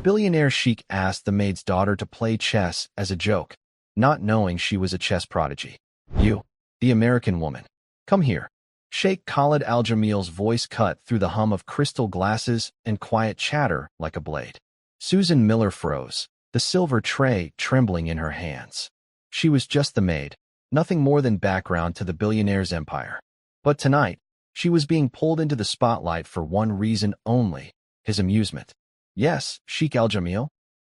Billionaire Sheikh asked the maid's daughter to play chess as a joke, not knowing she was a chess prodigy. "You, the American woman. Come here." Sheikh Khalid Al-Jamil's voice cut through the hum of crystal glasses and quiet chatter like a blade. Susan Miller froze, the silver tray trembling in her hands. She was just the maid, nothing more than background to the billionaire's empire. But tonight, she was being pulled into the spotlight for one reason only: his amusement. "Yes, Sheikh Al-Jamil.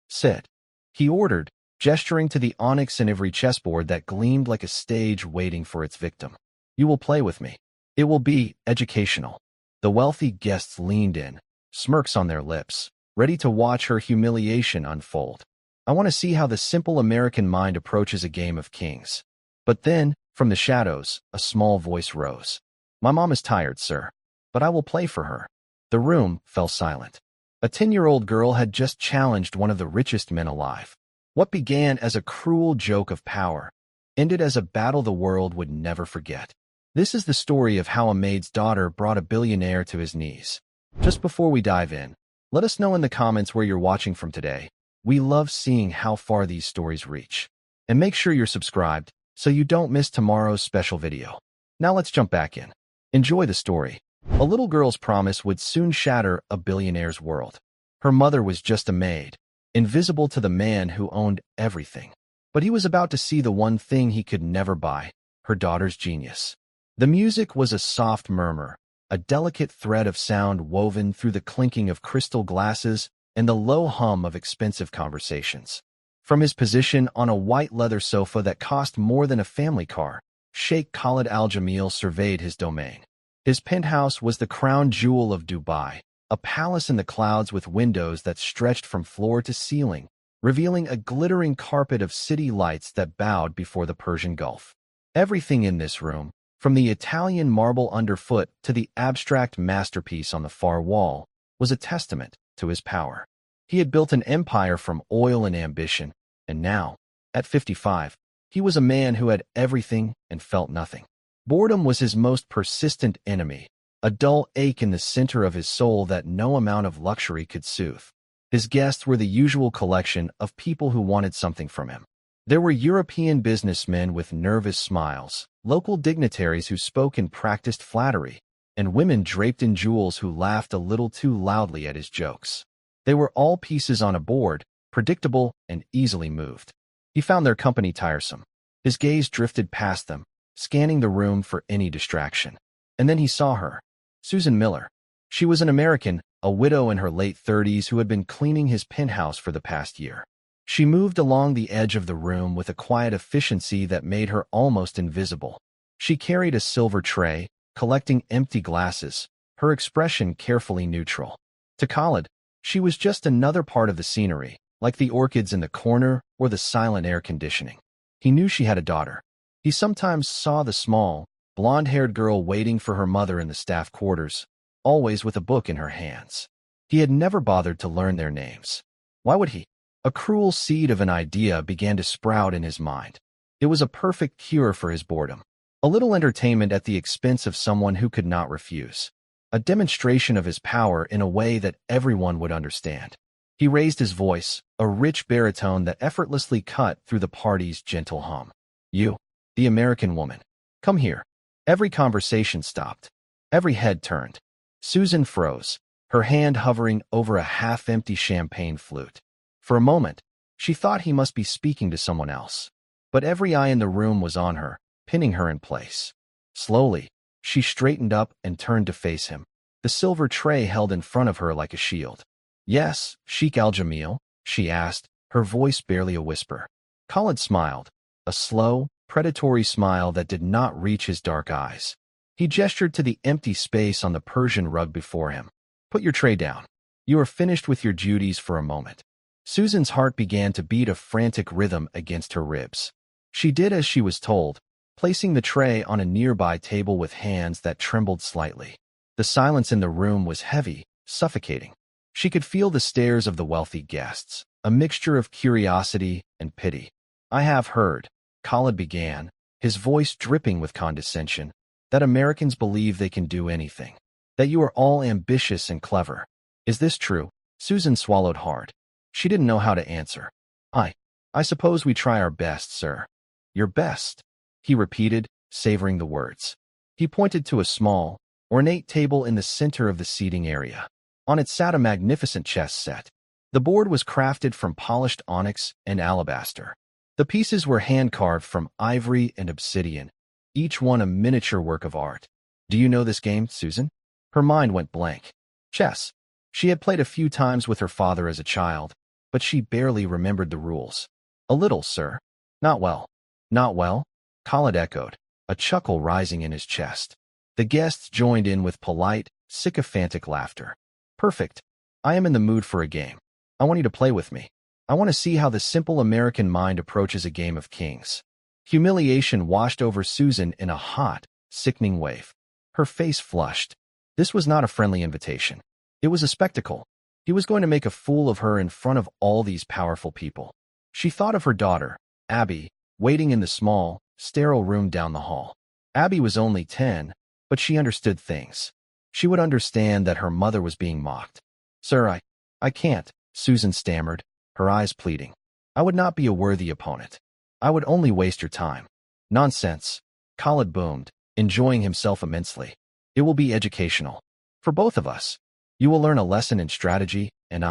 Sit," he ordered, gesturing to the onyx-and-ivory chessboard that gleamed like a stage waiting for its victim. "You will play with me. It will be educational." The wealthy guests leaned in, smirks on their lips, ready to watch her humiliation unfold. "I want to see how the simple American mind approaches a game of kings." But then, from the shadows, a small voice rose. "My mom is tired, sir, but I will play for her." The room fell silent. A 10-year-old girl had just challenged one of the richest men alive. What began as a cruel joke of power ended as a battle the world would never forget. This is the story of how a maid's daughter brought a billionaire to his knees. Just before we dive in, let us know in the comments where you're watching from today. We love seeing how far these stories reach. And make sure you're subscribed so you don't miss tomorrow's special video. Now let's jump back in. Enjoy the story. A little girl's promise would soon shatter a billionaire's world. Her mother was just a maid, invisible to the man who owned everything. But he was about to see the one thing he could never buy: her daughter's genius. The music was a soft murmur, a delicate thread of sound woven through the clinking of crystal glasses and the low hum of expensive conversations. From his position on a white leather sofa that cost more than a family car, Sheikh Khalid Al-Jamil surveyed his domain. His penthouse was the crown jewel of Dubai, a palace in the clouds with windows that stretched from floor to ceiling, revealing a glittering carpet of city lights that bowed before the Persian Gulf. Everything in this room, from the Italian marble underfoot to the abstract masterpiece on the far wall, was a testament to his power. He had built an empire from oil and ambition, and now, at 55, he was a man who had everything and felt nothing. Boredom was his most persistent enemy, a dull ache in the center of his soul that no amount of luxury could soothe. His guests were the usual collection of people who wanted something from him. There were European businessmen with nervous smiles, local dignitaries who spoke in practiced flattery, and women draped in jewels who laughed a little too loudly at his jokes. They were all pieces on a board, predictable and easily moved. He found their company tiresome. His gaze drifted past them, scanning the room for any distraction. And then he saw her, Susan Miller. She was an American, a widow in her late 30s who had been cleaning his penthouse for the past year. She moved along the edge of the room with a quiet efficiency that made her almost invisible. She carried a silver tray, collecting empty glasses, her expression carefully neutral. To Khalid, she was just another part of the scenery, like the orchids in the corner or the silent air conditioning. He knew she had a daughter. He sometimes saw the small, blonde-haired girl waiting for her mother in the staff quarters, always with a book in her hands. He had never bothered to learn their names. Why would he? A cruel seed of an idea began to sprout in his mind. It was a perfect cure for his boredom. A little entertainment at the expense of someone who could not refuse. A demonstration of his power in a way that everyone would understand. He raised his voice, a rich baritone that effortlessly cut through the party's gentle hum. "You, the American woman. Come here." Every conversation stopped. Every head turned. Susan froze, her hand hovering over a half-empty champagne flute. For a moment, she thought he must be speaking to someone else. But every eye in the room was on her, pinning her in place. Slowly, she straightened up and turned to face him, the silver tray held in front of her like a shield. "Yes, Sheikh Al-Jamil?" she asked, her voice barely a whisper. Khalid smiled, a slow, predatory smile that did not reach his dark eyes. He gestured to the empty space on the Persian rug before him. "Put your tray down. You are finished with your duties for a moment." Susan's heart began to beat a frantic rhythm against her ribs. She did as she was told, placing the tray on a nearby table with hands that trembled slightly. The silence in the room was heavy, suffocating. She could feel the stares of the wealthy guests, a mixture of curiosity and pity. "I have heard," Khalid began, his voice dripping with condescension, "that Americans believe they can do anything. That you are all ambitious and clever. Is this true?" Susan swallowed hard. She didn't know how to answer. I, I suppose we try our best, sir. Your best, he repeated, savoring the words. He pointed to a small, ornate table in the center of the seating area. On it sat a magnificent chess set. The board was crafted from polished onyx and alabaster. The pieces were hand-carved from ivory and obsidian, each one a miniature work of art. Do you know this game, Susan? Her mind went blank. Chess. She had played a few times with her father as a child, but she barely remembered the rules. A little, sir. Not well. Not well? Khalid echoed, a chuckle rising in his chest. The guests joined in with polite, sycophantic laughter. Perfect. I am in the mood for a game. I want you to play with me. I want to see how the simple American mind approaches a game of kings. Humiliation washed over Susan in a hot, sickening wave. Her face flushed. This was not a friendly invitation. It was a spectacle. He was going to make a fool of her in front of all these powerful people. She thought of her daughter, Abby, waiting in the small, sterile room down the hall. Abby was only 10, but she understood things. She would understand that her mother was being mocked. Sir, I can't, Susan stammered, her eyes pleading. I would not be a worthy opponent. I would only waste your time. Nonsense, Khalid boomed, enjoying himself immensely. It will be educational. For both of us. You will learn a lesson in strategy, and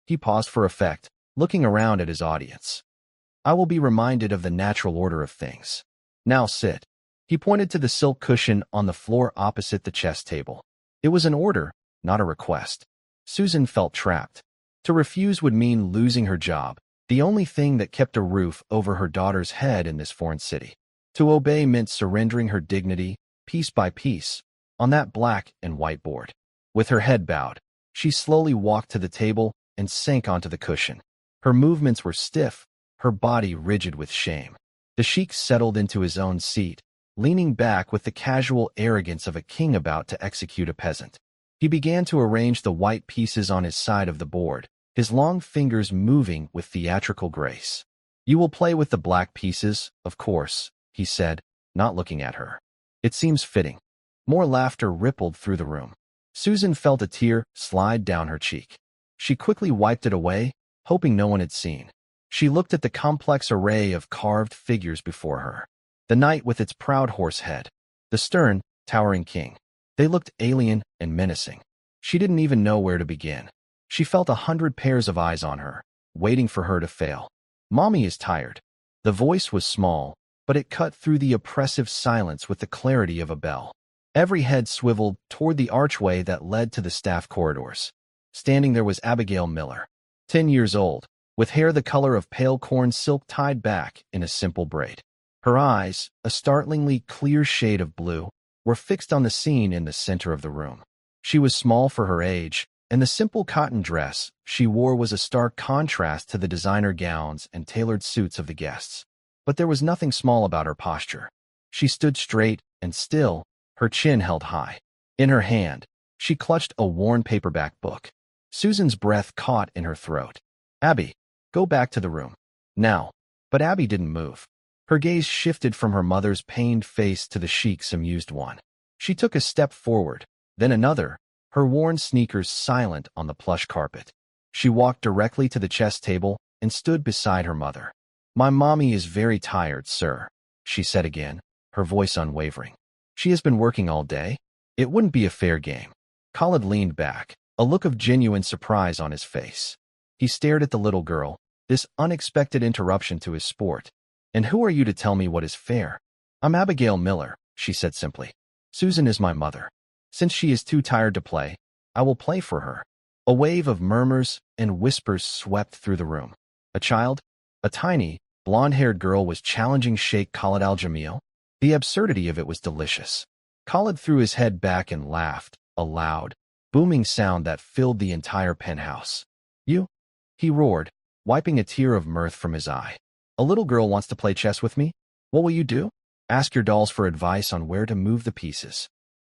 He paused for effect, looking around at his audience. I will be reminded of the natural order of things. Now sit. He pointed to the silk cushion on the floor opposite the chess table. It was an order, not a request. Susan felt trapped. To refuse would mean losing her job, the only thing that kept a roof over her daughter's head in this foreign city. To obey meant surrendering her dignity, piece by piece, on that black and white board. With her head bowed, she slowly walked to the table and sank onto the cushion. Her movements were stiff, her body rigid with shame. The sheikh settled into his own seat, leaning back with the casual arrogance of a king about to execute a peasant. He began to arrange the white pieces on his side of the board, his long fingers moving with theatrical grace. You will play with the black pieces, of course, he said, not looking at her. It seems fitting. More laughter rippled through the room. Susan felt a tear slide down her cheek. She quickly wiped it away, hoping no one had seen. She looked at the complex array of carved figures before her. The knight with its proud horse head. The stern, towering king. They looked alien and menacing. She didn't even know where to begin. She felt 100 pairs of eyes on her, waiting for her to fail. Mommy is tired. The voice was small, but it cut through the oppressive silence with the clarity of a bell. Every head swiveled toward the archway that led to the staff corridors. Standing there was Abigail Miller, 10 years old, with hair the color of pale corn silk tied back in a simple braid. Her eyes, a startlingly clear shade of blue, were fixed on the scene in the center of the room. She was small for her age, and the simple cotton dress she wore was a stark contrast to the designer gowns and tailored suits of the guests. But there was nothing small about her posture. She stood straight and still, her chin held high. In her hand, she clutched a worn paperback book. Susan's breath caught in her throat. Abby, go back to the room. Now. But Abby didn't move. Her gaze shifted from her mother's pained face to the sheikh's amused one. She took a step forward, then another, her worn sneakers silent on the plush carpet. She walked directly to the chess table and stood beside her mother. My mommy is very tired, sir, she said again, her voice unwavering. She has been working all day. It wouldn't be a fair game. Khalid leaned back, a look of genuine surprise on his face. He stared at the little girl, this unexpected interruption to his sport. And who are you to tell me what is fair? I'm Abigail Miller, she said simply. Susan is my mother. Since she is too tired to play, I will play for her. A wave of murmurs and whispers swept through the room. A child, a tiny, blonde-haired girl was challenging Sheikh Khalid Al-Jamil. The absurdity of it was delicious. Khalid threw his head back and laughed, a loud, booming sound that filled the entire penthouse. You? He roared, wiping a tear of mirth from his eye. A little girl wants to play chess with me? What will you do? Ask your dolls for advice on where to move the pieces.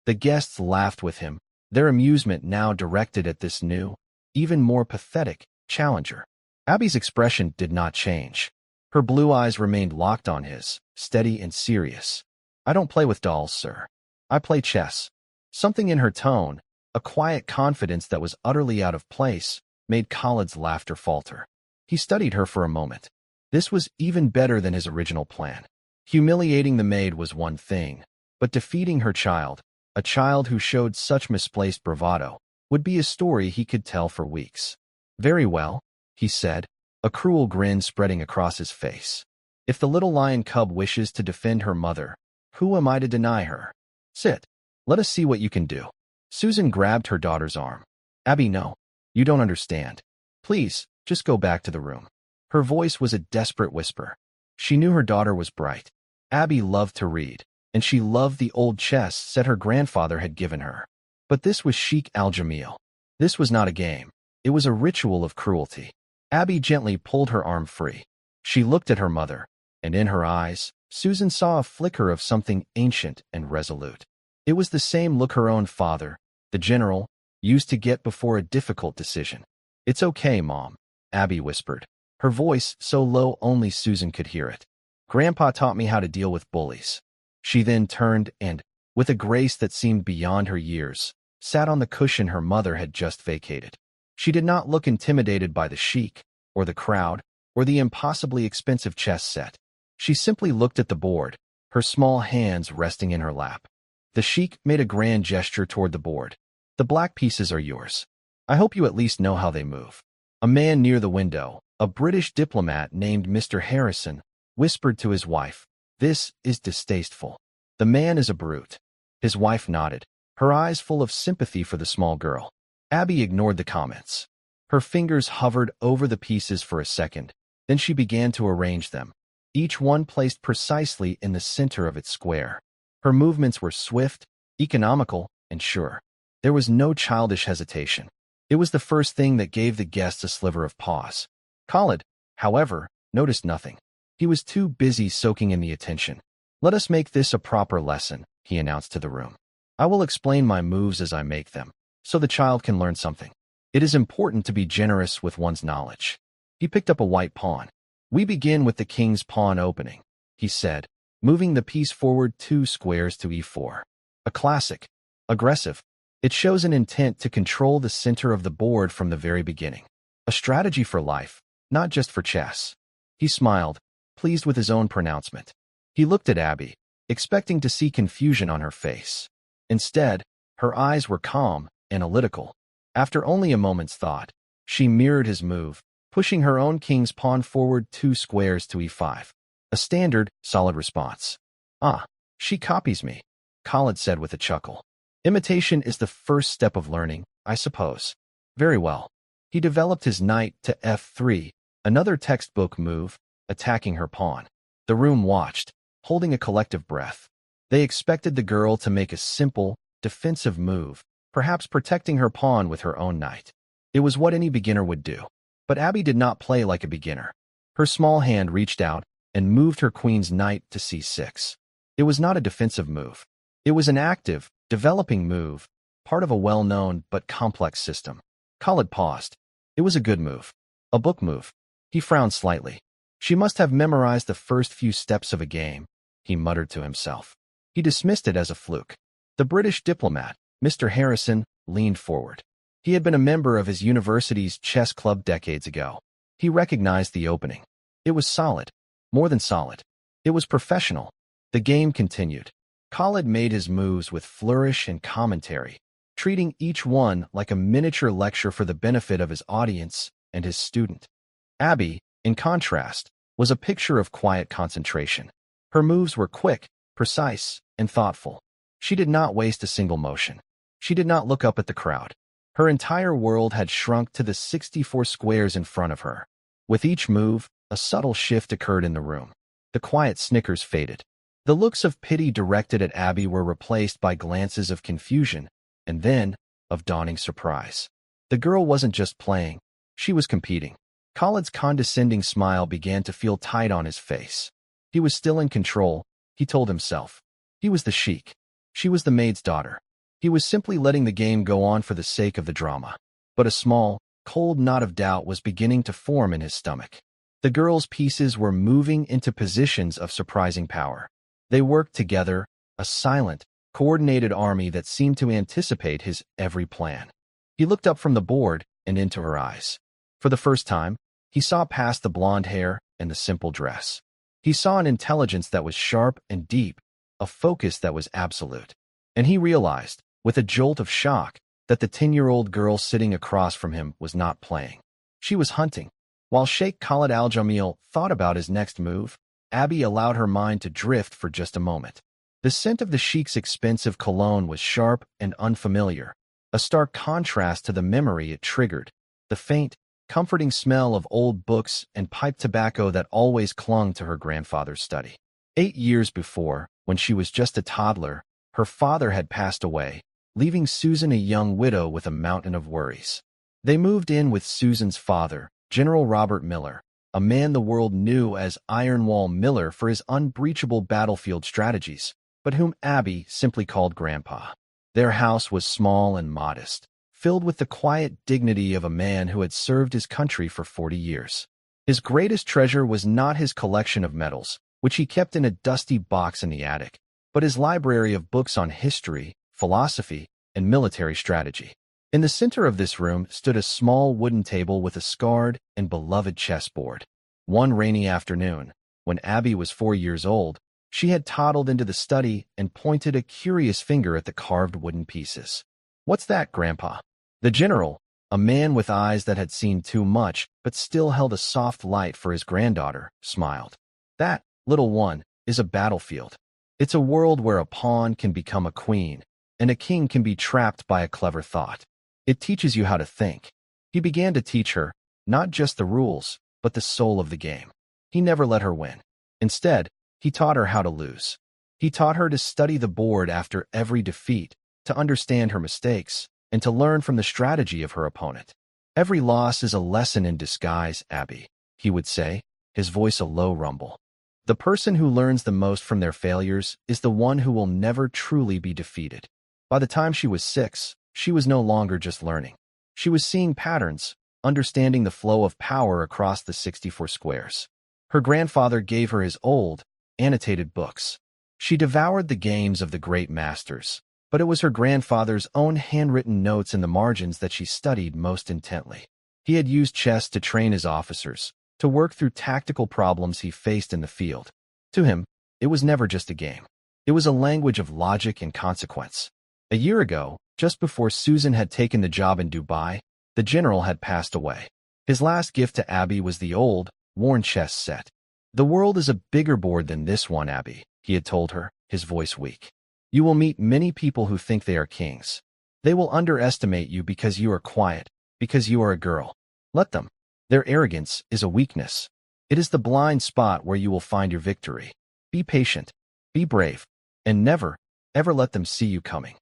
The guests laughed with him, their amusement now directed at this new, even more pathetic, challenger. Abby's expression did not change. Her blue eyes remained locked on his, steady and serious. I don't play with dolls, sir. I play chess. Something in her tone, a quiet confidence that was utterly out of place, made Khalid's laughter falter. He studied her for a moment. This was even better than his original plan. Humiliating the maid was one thing, but defeating her child, a child who showed such misplaced bravado, would be a story he could tell for weeks. Very well, he said, a cruel grin spreading across his face. If the little lion cub wishes to defend her mother, who am I to deny her? Sit. Let us see what you can do. Susan grabbed her daughter's arm. Abby, no. You don't understand. Please, just go back to the room. Her voice was a desperate whisper. She knew her daughter was bright. Abby loved to read, and she loved the old chess set her grandfather had given her. But this was Sheikh Al-Jamil. This was not a game. It was a ritual of cruelty. Abby gently pulled her arm free. She looked at her mother, and in her eyes, Susan saw a flicker of something ancient and resolute. It was the same look her own father, the general, used to get before a difficult decision. It's okay, Mom, Abby whispered, her voice so low only Susan could hear it. Grandpa taught me how to deal with bullies. She then turned and, with a grace that seemed beyond her years, sat on the cushion her mother had just vacated. She did not look intimidated by the sheik, or the crowd, or the impossibly expensive chess set. She simply looked at the board, her small hands resting in her lap. The sheik made a grand gesture toward the board. The black pieces are yours. I hope you at least know how they move. A man near the window, a British diplomat named Mr. Harrison, whispered to his wife, "This is distasteful. The man is a brute." His wife nodded, her eyes full of sympathy for the small girl. Abby ignored the comments. Her fingers hovered over the pieces for a second, then she began to arrange them, each one placed precisely in the center of its square. Her movements were swift, economical, and sure. There was no childish hesitation. It was the first thing that gave the guests a sliver of pause. Khalid, however, noticed nothing. He was too busy soaking in the attention. "Let us make this a proper lesson," he announced to the room. "I will explain my moves as I make them, so the child can learn something. It is important to be generous with one's knowledge." He picked up a white pawn. "We begin with the king's pawn opening," he said, moving the piece forward 2 squares to e4. A classic. Aggressive. It shows an intent to control the center of the board from the very beginning. A strategy for life, not just for chess. He smiled, pleased with his own pronouncement. He looked at Abby, expecting to see confusion on her face. Instead, her eyes were calm, analytical. After only a moment's thought, she mirrored his move, pushing her own king's pawn forward 2 squares to e5. A standard, solid response. "Ah, she copies me," Khalid said with a chuckle. "Imitation is the first step of learning, I suppose." Very well. He developed his knight to f3, another textbook move, attacking her pawn. The room watched, holding a collective breath. They expected the girl to make a simple, defensive move, perhaps protecting her pawn with her own knight. It was what any beginner would do. But Abby did not play like a beginner. Her small hand reached out and moved her queen's knight to c6. It was not a defensive move. It was an active, developing move, part of a well-known but complex system. Khalid paused. It was a good move. A book move. He frowned slightly. She must have memorized the first few steps of a game, he muttered to himself. He dismissed it as a fluke. The British diplomat, Mr. Harrison, leaned forward. He had been a member of his university's chess club decades ago. He recognized the opening. It was solid. More than solid. It was professional. The game continued. Khalid made his moves with flourish and commentary, treating each one like a miniature lecture for the benefit of his audience and his student. Abby, in contrast, was a picture of quiet concentration. Her moves were quick, precise, and thoughtful. She did not waste a single motion. She did not look up at the crowd. Her entire world had shrunk to the 64 squares in front of her. With each move, a subtle shift occurred in the room. The quiet snickers faded. The looks of pity directed at Abby were replaced by glances of confusion, and then, of dawning surprise. The girl wasn't just playing, she was competing. Khalid's condescending smile began to feel tight on his face. He was still in control, he told himself. He was the sheik. She was the maid's daughter. He was simply letting the game go on for the sake of the drama. But a small, cold knot of doubt was beginning to form in his stomach. The girl's pieces were moving into positions of surprising power. They worked together, a silent, coordinated army that seemed to anticipate his every plan. He looked up from the board, and into her eyes. For the first time, he saw past the blonde hair and the simple dress. He saw an intelligence that was sharp and deep, a focus that was absolute. And he realized, with a jolt of shock, that the 10-year-old girl sitting across from him was not playing. She was hunting. While Sheikh Khalid Al-Jamil thought about his next move, Abby allowed her mind to drift for just a moment. The scent of the Sheikh's expensive cologne was sharp and unfamiliar, a stark contrast to the memory it triggered, the faint, comforting smell of old books and pipe tobacco that always clung to her grandfather's study. 8 years before, when she was just a toddler, her father had passed away, leaving Susan a young widow with a mountain of worries. They moved in with Susan's father, General Robert Miller, a man the world knew as Iron Wall Miller for his unbreachable battlefield strategies, but whom Abby simply called Grandpa. Their house was small and modest, filled with the quiet dignity of a man who had served his country for 40 years. His greatest treasure was not his collection of medals, which he kept in a dusty box in the attic, but his library of books on history, philosophy, and military strategy. In the center of this room stood a small wooden table with a scarred and beloved chessboard. One rainy afternoon, when Abby was 4 years old, she had toddled into the study and pointed a curious finger at the carved wooden pieces. "What's that, Grandpa?" The general, a man with eyes that had seen too much but still held a soft light for his granddaughter, smiled. "That, little one, is a battlefield. It's a world where a pawn can become a queen, and a king can be trapped by a clever thought. It teaches you how to think." He began to teach her, not just the rules, but the soul of the game. He never let her win. Instead, he taught her how to lose. He taught her to study the board after every defeat, to understand her mistakes, and to learn from the strategy of her opponent. "Every loss is a lesson in disguise, Abby," he would say, his voice a low rumble. "The person who learns the most from their failures is the one who will never truly be defeated." By the time she was 6, she was no longer just learning. She was seeing patterns, understanding the flow of power across the 64 squares. Her grandfather gave her his old, annotated books. She devoured the games of the great masters, but it was her grandfather's own handwritten notes in the margins that she studied most intently. He had used chess to train his officers, to work through tactical problems he faced in the field. To him, it was never just a game. It was a language of logic and consequence. A year ago, just before Susan had taken the job in Dubai, the general had passed away. His last gift to Abby was the old, worn chess set. "The world is a bigger board than this one, Abby," he had told her, his voice weak. "You will meet many people who think they are kings. They will underestimate you because you are quiet, because you are a girl. Let them. Their arrogance is a weakness. It is the blind spot where you will find your victory. Be patient, be brave, and never, ever let them see you coming."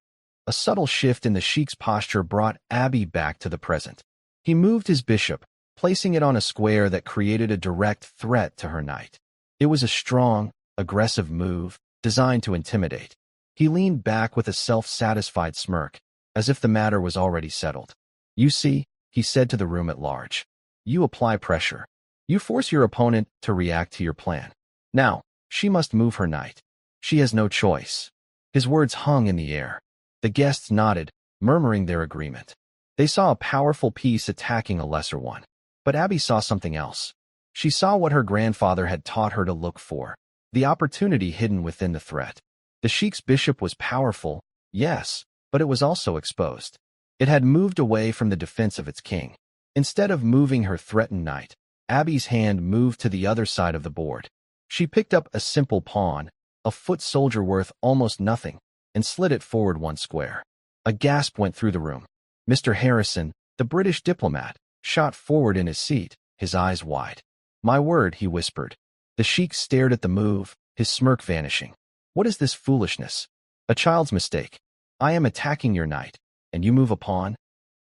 A subtle shift in the Sheikh's posture brought Abby back to the present. He moved his bishop, placing it on a square that created a direct threat to her knight. It was a strong, aggressive move, designed to intimidate. He leaned back with a self-satisfied smirk, as if the matter was already settled. "You see," he said to the room at large. "You apply pressure. You force your opponent to react to your plan. Now, she must move her knight. She has no choice." His words hung in the air. The guests nodded, murmuring their agreement. They saw a powerful piece attacking a lesser one. But Abby saw something else. She saw what her grandfather had taught her to look for, the opportunity hidden within the threat. The Sheikh's bishop was powerful, yes, but it was also exposed. It had moved away from the defense of its king. Instead of moving her threatened knight, Abby's hand moved to the other side of the board. She picked up a simple pawn, a foot soldier worth almost nothing, and slid it forward 1 square. A gasp went through the room. Mr. Harrison, the British diplomat, shot forward in his seat, his eyes wide. "My word," he whispered. The Sheikh stared at the move, his smirk vanishing. "What is this foolishness? A child's mistake. I am attacking your knight, and you move a pawn?"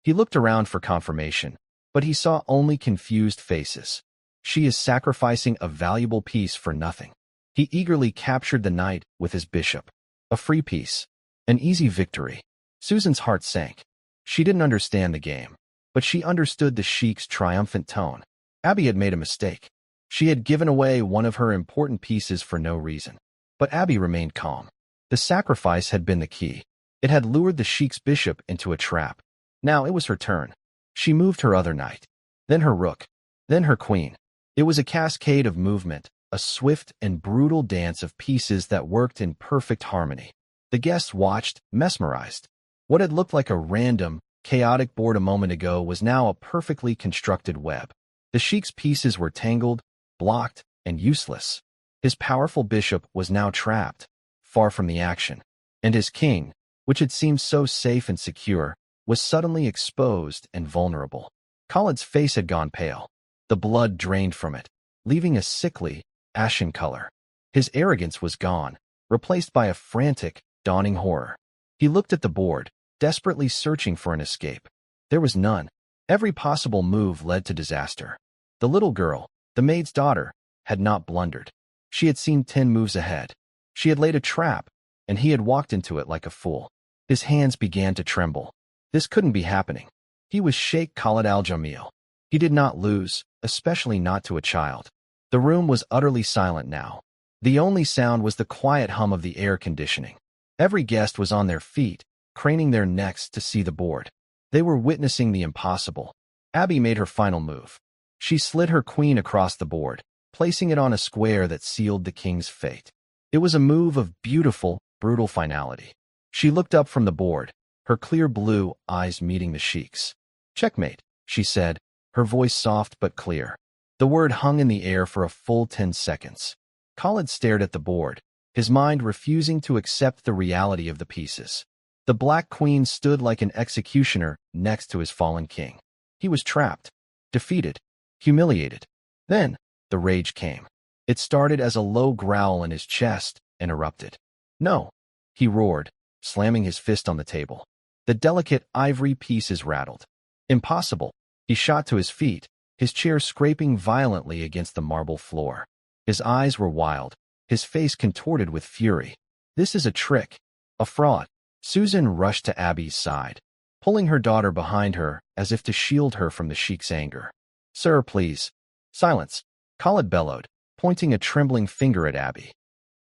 He looked around for confirmation, but he saw only confused faces. "She is sacrificing a valuable piece for nothing." He eagerly captured the knight with his bishop. A free piece. An easy victory. Susan's heart sank. She didn't understand the game, but she understood the Sheikh's triumphant tone. Abby had made a mistake. She had given away one of her important pieces for no reason. But Abby remained calm. The sacrifice had been the key. It had lured the Sheikh's bishop into a trap. Now it was her turn. She moved her other knight, then her rook, then her queen. It was a cascade of movement, a swift and brutal dance of pieces that worked in perfect harmony. The guests watched, mesmerized. What had looked like a random, chaotic board a moment ago was now a perfectly constructed web. The Sheikh's pieces were tangled, blocked, and useless. His powerful bishop was now trapped, far from the action, and his king, which had seemed so safe and secure, was suddenly exposed and vulnerable. Khalid's face had gone pale. The blood drained from it, leaving a sickly, ashen color. His arrogance was gone, replaced by a frantic, dawning horror. He looked at the board, desperately searching for an escape. There was none. Every possible move led to disaster. The little girl, the maid's daughter, had not blundered. She had seen 10 moves ahead. She had laid a trap, and he had walked into it like a fool. His hands began to tremble. This couldn't be happening. He was Sheikh Khalid Al-Jamil. He did not lose, especially not to a child. The room was utterly silent now. The only sound was the quiet hum of the air conditioning. Every guest was on their feet, craning their necks to see the board. They were witnessing the impossible. Abby made her final move. She slid her queen across the board, placing it on a square that sealed the king's fate. It was a move of beautiful, brutal finality. She looked up from the board, her clear blue eyes meeting the Sheikh's. "Checkmate," she said, her voice soft but clear. The word hung in the air for a full 10 seconds. Khalid stared at the board, his mind refusing to accept the reality of the pieces. The Black Queen stood like an executioner next to his fallen king. He was trapped, defeated, humiliated. Then, the rage came. It started as a low growl in his chest and erupted. "No!" he roared, slamming his fist on the table. The delicate ivory pieces rattled. "Impossible!" He shot to his feet, his chair scraping violently against the marble floor. His eyes were wild, his face contorted with fury. "This is a trick, a fraud." Susan rushed to Abby's side, pulling her daughter behind her as if to shield her from the Sheikh's anger. "Sir, please." "Silence," Khalid bellowed, pointing a trembling finger at Abby.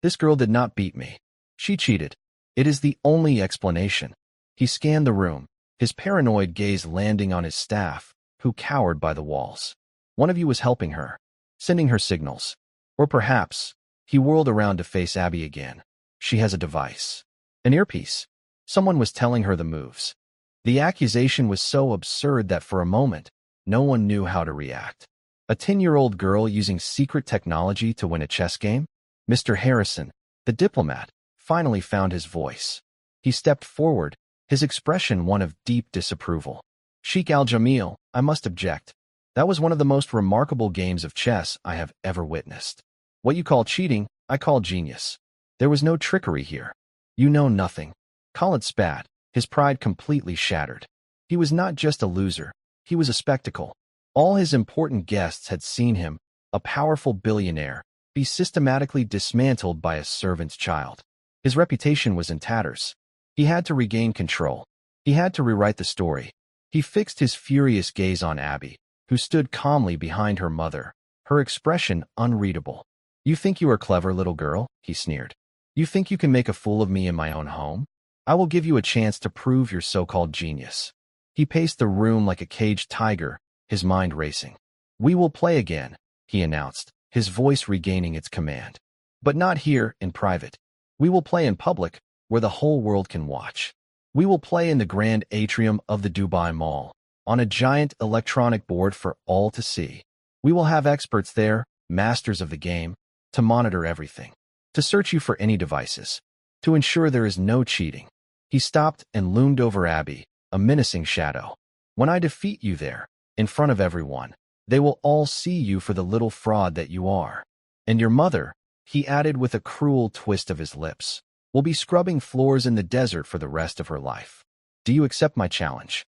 "This girl did not beat me. She cheated. It is the only explanation." He scanned the room, his paranoid gaze landing on his staff, who cowered by the walls. "One of you was helping her, sending her signals. Or perhaps," he whirled around to face Abby again, "she has a device. An earpiece. Someone was telling her the moves." The accusation was so absurd that for a moment, no one knew how to react. A 10-year-old girl using secret technology to win a chess game? Mr. Harrison, the diplomat, finally found his voice. He stepped forward, his expression one of deep disapproval. "Sheikh Al-Jamil, I must object. That was one of the most remarkable games of chess I have ever witnessed. What you call cheating, I call genius. There was no trickery here. You know nothing." Khalid spat, his pride completely shattered. He was not just a loser, he was a spectacle. All his important guests had seen him, a powerful billionaire, be systematically dismantled by a servant's child. His reputation was in tatters. He had to regain control. He had to rewrite the story. He fixed his furious gaze on Abby, who stood calmly behind her mother, her expression unreadable. "You think you are clever, little girl?" he sneered. "You think you can make a fool of me in my own home? I will give you a chance to prove your so-called genius." He paced the room like a caged tiger, his mind racing. "We will play again," he announced, his voice regaining its command. "But not here, in private. We will play in public, where the whole world can watch. We will play in the grand atrium of the Dubai Mall, on a giant electronic board for all to see. We will have experts there, masters of the game, to monitor everything, to search you for any devices, to ensure there is no cheating." He stopped and loomed over Abby, a menacing shadow. "When I defeat you there, in front of everyone, they will all see you for the little fraud that you are. And your mother," he added with a cruel twist of his lips, "will be scrubbing floors in the desert for the rest of her life. Do you accept my challenge?"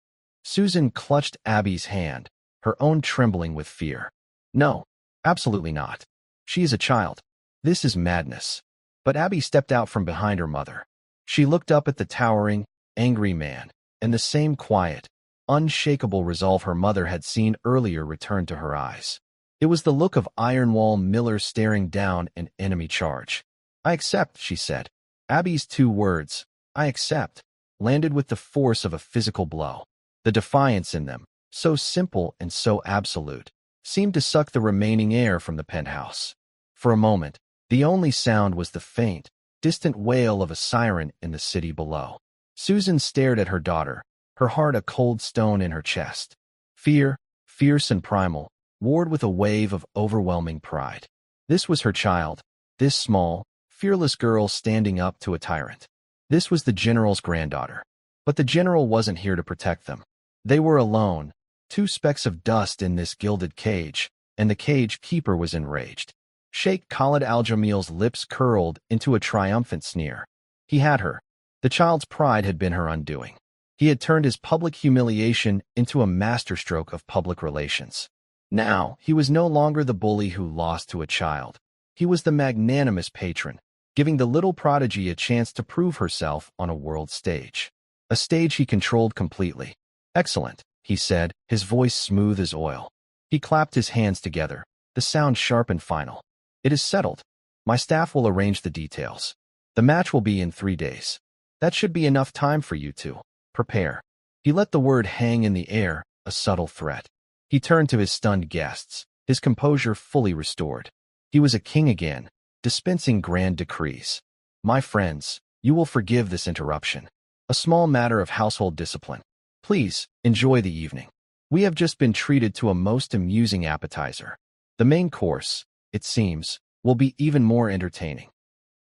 Susan clutched Abby's hand, her own trembling with fear. "No, absolutely not. She is a child. This is madness." But Abby stepped out from behind her mother. She looked up at the towering, angry man, and the same quiet, unshakable resolve her mother had seen earlier returned to her eyes. It was the look of Ironwall Miller staring down an enemy charge. "I accept," she said. Abby's 2 words, "I accept," landed with the force of a physical blow. The defiance in them, so simple and so absolute, seemed to suck the remaining air from the penthouse. For a moment, the only sound was the faint, distant wail of a siren in the city below. Susan stared at her daughter, her heart a cold stone in her chest. Fear, fierce and primal, warred with a wave of overwhelming pride. This was her child, this small, fearless girl standing up to a tyrant. This was the general's granddaughter. But the general wasn't here to protect them. They were alone, two specks of dust in this gilded cage, and the cage keeper was enraged. Sheikh Khalid Al-Jamil's lips curled into a triumphant sneer. He had her. The child's pride had been her undoing. He had turned his public humiliation into a masterstroke of public relations. Now, he was no longer the bully who lost to a child. He was the magnanimous patron, giving the little prodigy a chance to prove herself on a world stage. A stage he controlled completely. "Excellent," he said, his voice smooth as oil. He clapped his hands together, the sound sharp and final. "It is settled. My staff will arrange the details. The match will be in 3 days. That should be enough time for you to prepare." He let the word hang in the air, a subtle threat. He turned to his stunned guests, his composure fully restored. He was a king again, dispensing grand decrees. "My friends, you will forgive this interruption. A small matter of household discipline. Please, enjoy the evening. We have just been treated to a most amusing appetizer. The main course, it seems, will be even more entertaining."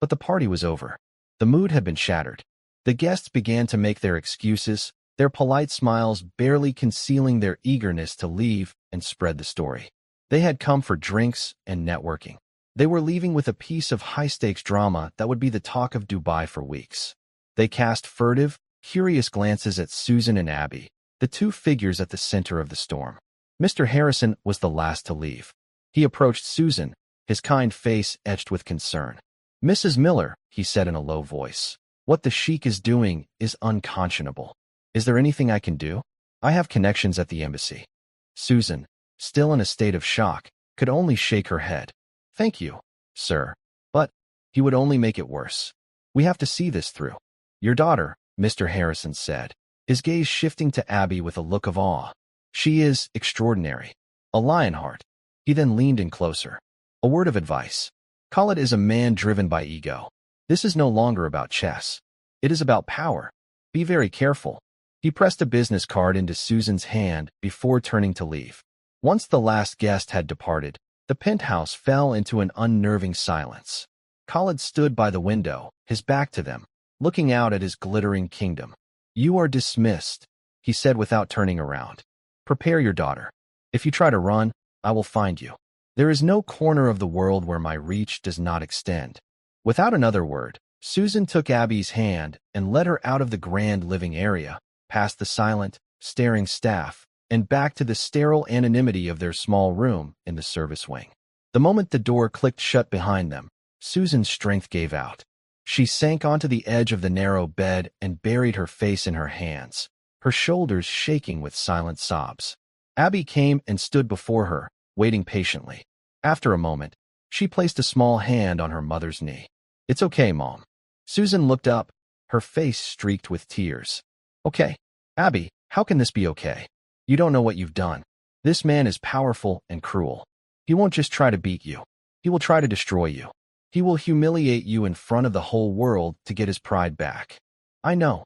But the party was over. The mood had been shattered. The guests began to make their excuses, their polite smiles barely concealing their eagerness to leave and spread the story. They had come for drinks and networking. They were leaving with a piece of high-stakes drama that would be the talk of Dubai for weeks. They cast furtive, curious glances at Susan and Abby, the two figures at the center of the storm. Mr. Harrison was the last to leave. He approached Susan, his kind face etched with concern. "Mrs. Miller," he said in a low voice, "what the Sheikh is doing is unconscionable. Is there anything I can do? I have connections at the embassy." Susan, still in a state of shock, could only shake her head. "Thank you, sir. But he would only make it worse. We have to see this through." "Your daughter," Mr. Harrison said, his gaze shifting to Abby with a look of awe. "She is extraordinary. A lionheart." He then leaned in closer. "A word of advice. Khalid is a man driven by ego. This is no longer about chess. It is about power. Be very careful." He pressed a business card into Susan's hand before turning to leave. Once the last guest had departed, the penthouse fell into an unnerving silence. Khalid stood by the window, his back to them, looking out at his glittering kingdom. "You are dismissed," he said without turning around. "Prepare your daughter. If you try to run, I will find you. There is no corner of the world where my reach does not extend." Without another word, Susan took Abby's hand and led her out of the grand living area, past the silent, staring staff, and back to the sterile anonymity of their small room in the service wing. The moment the door clicked shut behind them, Susan's strength gave out. She sank onto the edge of the narrow bed and buried her face in her hands, her shoulders shaking with silent sobs. Abby came and stood before her, waiting patiently. After a moment, she placed a small hand on her mother's knee. "It's okay, Mom." Susan looked up, her face streaked with tears. "Okay, Abby, how can this be okay? You don't know what you've done. This man is powerful and cruel. He won't just try to beat you. He will try to destroy you. He will humiliate you in front of the whole world to get his pride back." "I know,"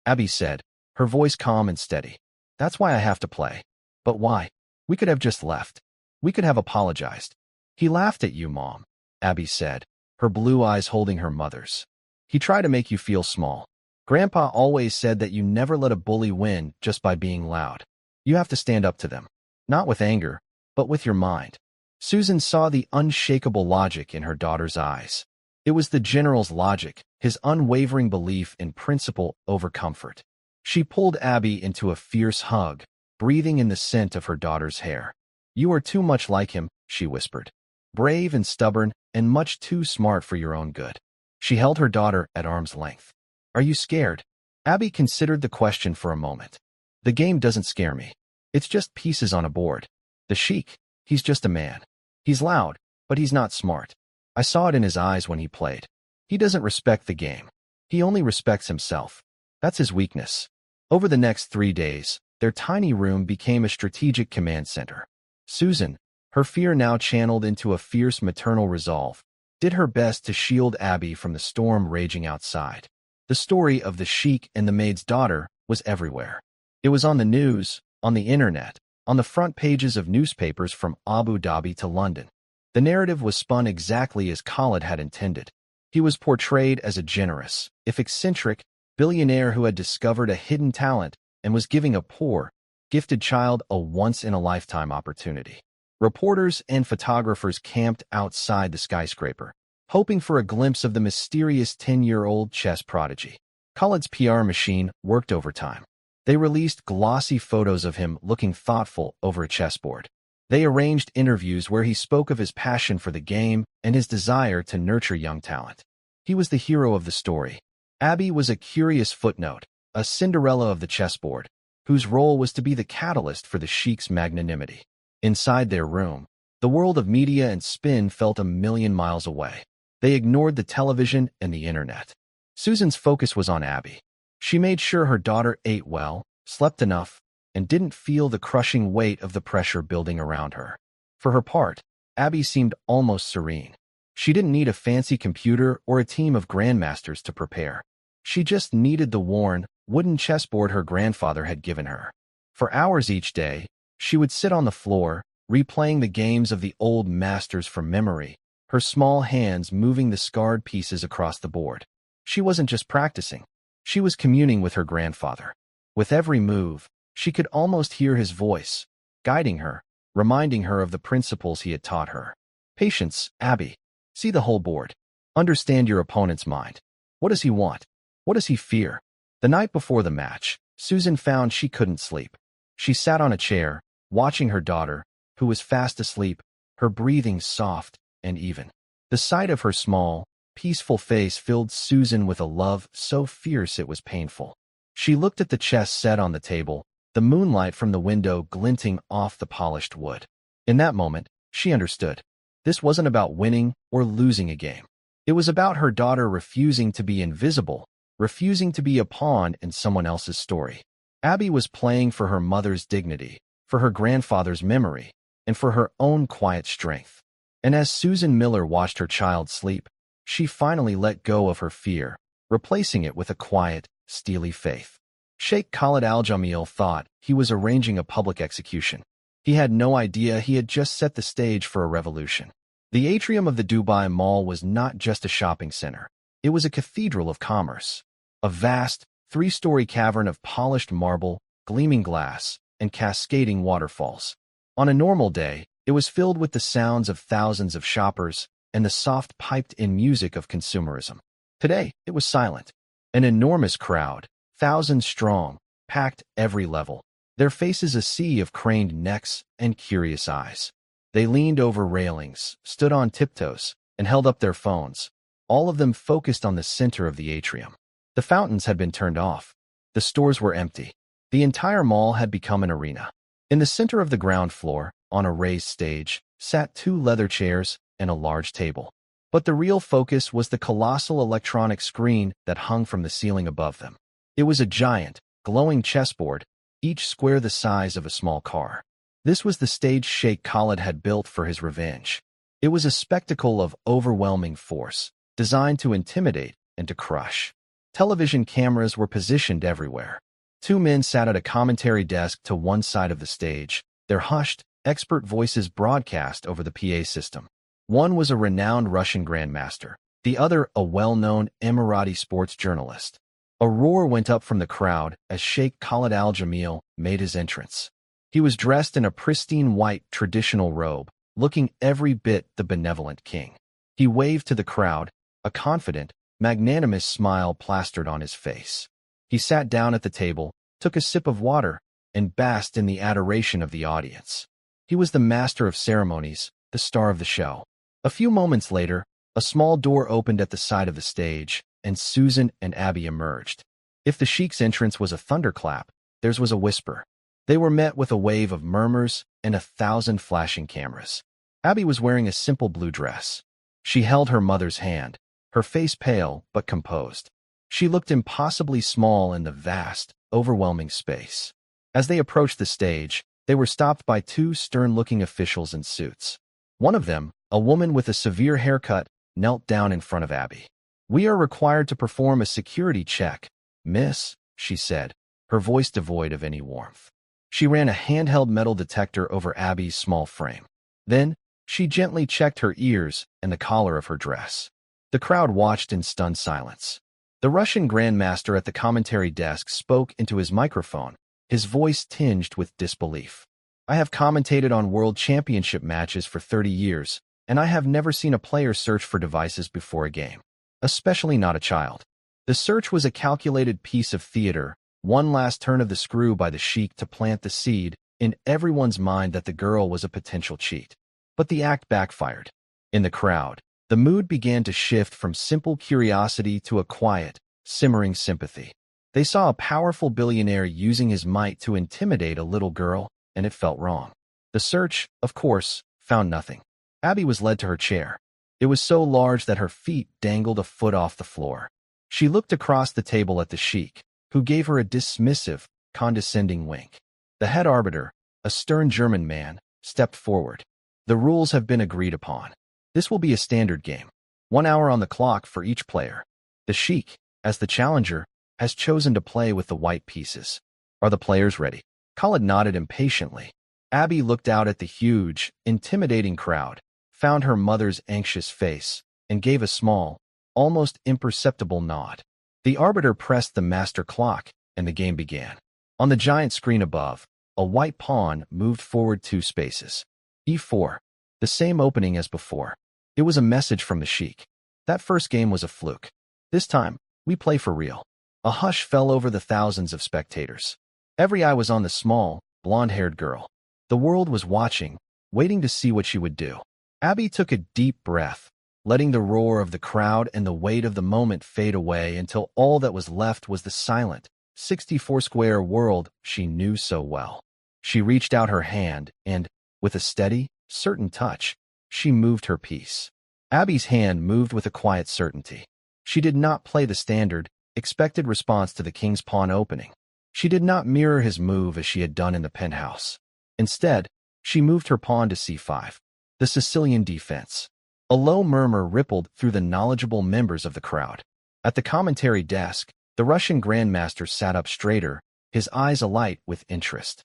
Abby said, her voice calm and steady. "That's why I have to play." "But why? We could have just left. We could have apologized." "He laughed at you, Mom," Abby said, her blue eyes holding her mother's. "He tried to make you feel small. Grandpa always said that you never let a bully win just by being loud. You have to stand up to them. Not with anger, but with your mind." Susan saw the unshakable logic in her daughter's eyes. It was the general's logic, his unwavering belief in principle over comfort. She pulled Abby into a fierce hug, breathing in the scent of her daughter's hair. "You are too much like him," she whispered. "Brave and stubborn and much too smart for your own good." She held her daughter at arm's length. "Are you scared?" Abby considered the question for a moment. "The game doesn't scare me. It's just pieces on a board. The Sheikh, he's just a man. He's loud, but he's not smart. I saw it in his eyes when he played. He doesn't respect the game. He only respects himself. That's his weakness." Over the next 3 days, their tiny room became a strategic command center. Susan, her fear now channeled into a fierce maternal resolve, did her best to shield Abby from the storm raging outside. The story of the Sheikh and the Maid's daughter was everywhere. It was on the news, on the internet, on the front pages of newspapers from Abu Dhabi to London. The narrative was spun exactly as Khalid had intended. He was portrayed as a generous, if eccentric, billionaire who had discovered a hidden talent and was giving a poor, gifted child a once-in-a-lifetime opportunity. Reporters and photographers camped outside the skyscraper, hoping for a glimpse of the mysterious 10-year-old chess prodigy. Khalid's PR machine worked overtime. They released glossy photos of him looking thoughtful over a chessboard. They arranged interviews where he spoke of his passion for the game and his desire to nurture young talent. He was the hero of the story. Abby was a curious footnote, a Cinderella of the chessboard, whose role was to be the catalyst for the Sheikh's magnanimity. Inside their room, the world of media and spin felt a million miles away. They ignored the television and the internet. Susan's focus was on Abby. She made sure her daughter ate well, slept enough, and didn't feel the crushing weight of the pressure building around her. For her part, Abby seemed almost serene. She didn't need a fancy computer or a team of grandmasters to prepare. She just needed the worn, wooden chessboard her grandfather had given her. For hours each day, she would sit on the floor, replaying the games of the old masters from memory, her small hands moving the scarred pieces across the board. She wasn't just practicing. She was communing with her grandfather. With every move, she could almost hear his voice, guiding her, reminding her of the principles he had taught her. Patience, Abby. See the whole board. Understand your opponent's mind. What does he want? What does he fear? The night before the match, Susan found she couldn't sleep. She sat on a chair, watching her daughter, who was fast asleep, her breathing soft and even. The sight of her small, peaceful face filled Susan with a love so fierce it was painful. She looked at the chess set on the table, the moonlight from the window glinting off the polished wood. In that moment, she understood. This wasn't about winning or losing a game. It was about her daughter refusing to be invisible, refusing to be a pawn in someone else's story. Abby was playing for her mother's dignity, for her grandfather's memory, and for her own quiet strength. And as Susan Miller watched her child sleep, she finally let go of her fear, replacing it with a quiet, steely faith. Sheikh Khalid Al-Jamil thought he was arranging a public execution. He had no idea he had just set the stage for a revolution. The atrium of the Dubai Mall was not just a shopping center. It was a cathedral of commerce. A vast, three-story cavern of polished marble, gleaming glass, and cascading waterfalls. On a normal day, it was filled with the sounds of thousands of shoppers and the soft piped-in music of consumerism. Today, it was silent. An enormous crowd, thousands strong, packed every level, their faces a sea of craned necks and curious eyes. They leaned over railings, stood on tiptoes, and held up their phones, all of them focused on the center of the atrium. The fountains had been turned off. The stores were empty. The entire mall had become an arena. In the center of the ground floor, on a raised stage, sat 2 leather chairs and a large table. But the real focus was the colossal electronic screen that hung from the ceiling above them. It was a giant, glowing chessboard, each square the size of a small car. This was the stage Sheikh Khalid had built for his revenge. It was a spectacle of overwhelming force, designed to intimidate and to crush. Television cameras were positioned everywhere. 2 men sat at a commentary desk to one side of the stage, their hushed, expert voices broadcast over the PA system. One was a renowned Russian grandmaster, the other a well-known Emirati sports journalist. A roar went up from the crowd as Sheikh Khalid Al-Jamil made his entrance. He was dressed in a pristine white traditional robe, looking every bit the benevolent king. He waved to the crowd, a confident, magnanimous smile plastered on his face. He sat down at the table, took a sip of water, and basked in the adoration of the audience. He was the master of ceremonies, the star of the show. A few moments later, a small door opened at the side of the stage, and Susan and Abby emerged. If the Sheikh's entrance was a thunderclap, theirs was a whisper. They were met with a wave of murmurs and 1,000 flashing cameras. Abby was wearing a simple blue dress. She held her mother's hand, her face pale but composed. She looked impossibly small in the vast, overwhelming space. As they approached the stage, they were stopped by two stern-looking officials in suits. One of them, a woman with a severe haircut, knelt down in front of Abby. "We are required to perform a security check, miss," she said, her voice devoid of any warmth. She ran a handheld metal detector over Abby's small frame. Then, she gently checked her ears and the collar of her dress. The crowd watched in stunned silence. The Russian grandmaster at the commentary desk spoke into his microphone, his voice tinged with disbelief. "I have commentated on world championship matches for 30 years, and I have never seen a player search for devices before a game, especially not a child. The search was a calculated piece of theater, one last turn of the screw by the Sheikh to plant the seed in everyone's mind that the girl was a potential cheat." But the act backfired. In the crowd, the mood began to shift from simple curiosity to a quiet, simmering sympathy. They saw a powerful billionaire using his might to intimidate a little girl, and it felt wrong. The search, of course, found nothing. Abby was led to her chair. It was so large that her feet dangled a foot off the floor. She looked across the table at the Sheikh, who gave her a dismissive, condescending wink. The head arbiter, a stern German man, stepped forward. "The rules have been agreed upon. This will be a standard game. 1 hour on the clock for each player. The Sheikh, as the challenger, has chosen to play with the white pieces. Are the players ready?" Khalid nodded impatiently. Abby looked out at the huge, intimidating crowd, found her mother's anxious face, and gave a small, almost imperceptible nod. The arbiter pressed the master clock, and the game began. On the giant screen above, a white pawn moved forward 2 spaces. E4. The same opening as before. It was a message from the Sheikh. That first game was a fluke. This time, we play for real. A hush fell over the thousands of spectators. Every eye was on the small, blonde-haired girl. The world was watching, waiting to see what she would do. Abby took a deep breath, letting the roar of the crowd and the weight of the moment fade away until all that was left was the silent, 64-square world she knew so well. She reached out her hand and, with a steady, certain touch, she moved her piece. Abby's hand moved with a quiet certainty. She did not play the standard, expected response to the king's pawn opening. She did not mirror his move as she had done in the penthouse. Instead, she moved her pawn to c5, the Sicilian defense. A low murmur rippled through the knowledgeable members of the crowd. At the commentary desk, the Russian grandmaster sat up straighter, his eyes alight with interest.